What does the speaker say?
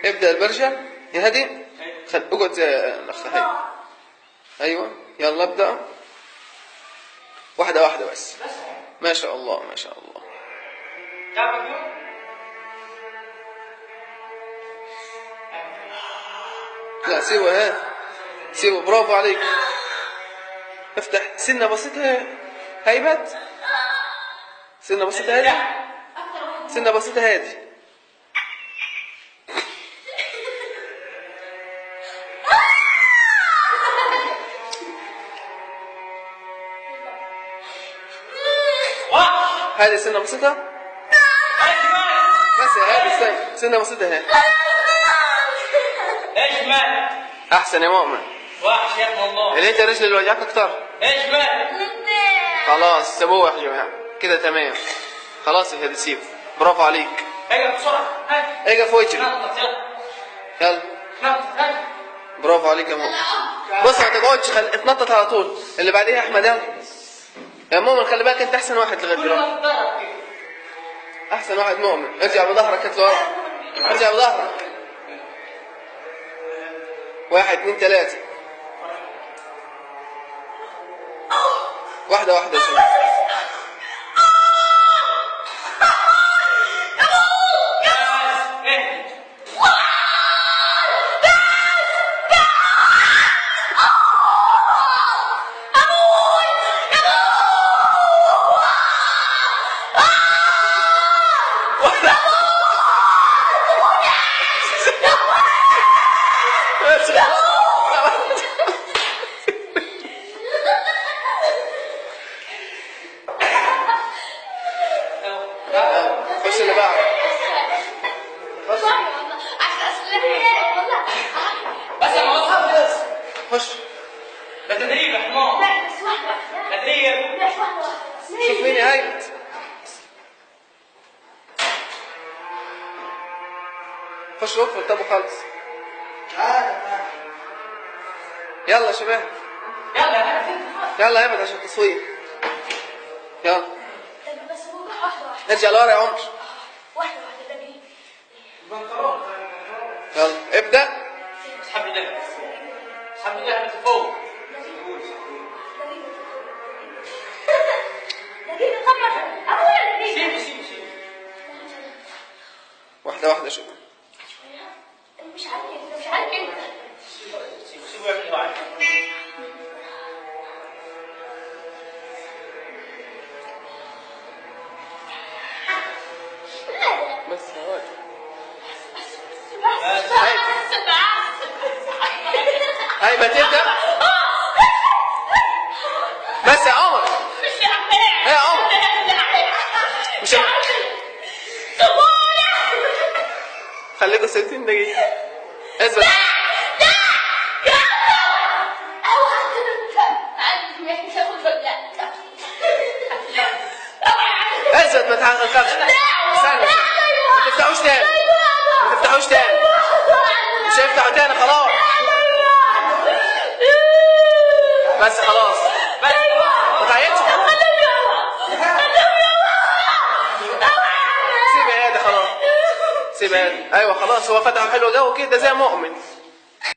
ابدأ البرشا يا هادي. اقعد زي الاخ هادي. ايوه يلا ابدأ. واحدة واحدة بس. ما شاء الله ما شاء الله. لا سيبه هاد، سيبه. برافو عليك. افتح سنة بسيطة هيبت. سنة بسيطة هادي. سنة بسيطة هادي. هذه سنة بسيطة. بس هذه سنة بسيطة هي. ايش مالك؟ أحسن يا مؤمن. وحش يا ابن الله. اللي انت رجل اللي وجعك أكتر. ايش مالك؟ خلاص سيبوه يا جماعة كده تمام. خلاص يا هادي سيبه. برافو عليك. اقف بسرعة. اقف واجري. يلا. برافو عليك يا مؤمن. بص ما تقعدش اتنطط على طول. اللي بعديها أحمد يلا. يا مؤمن خلي بالك انت احسن واحد لغايه دلوقتي. احسن واحد مؤمن. ارجع بظهرك انت لورا. ارجع بظهرك. 1 2 3. واحده واحده شوف. خش اللي بعده. خش. ده تدريب يا حمار. لا بس واحدة. تدريب. شوف مين هايبت. خش ادخل طب وخلص. يلا يا شباب. يلا يا عشان التصوير. يلا. بس واحدة. ارجع لورا يا عمر. واحدة تدريب. يلا ابدأ. اسحب لي ده. اسحب لي ده من فوق. سيب. واحدة واحدة شوف. مش عارف انت. سيبه يعمل واحد. بس هواي. هاي بتبدأ. بس يا عمر. يا عمر. مش خليكوا 60 دقيقة. اثبت. اثبت ما تخافش. استنى. ما تفتحوش تاني. ما تفتحوش تاني. مش هيفتحوا تاني خلاص. بس خلاص. بس ما تعيطش. سيب يا هادي خلاص. سيب يا هادي. ايوه خلاص هو فتح حلو جو كده زي مؤمن.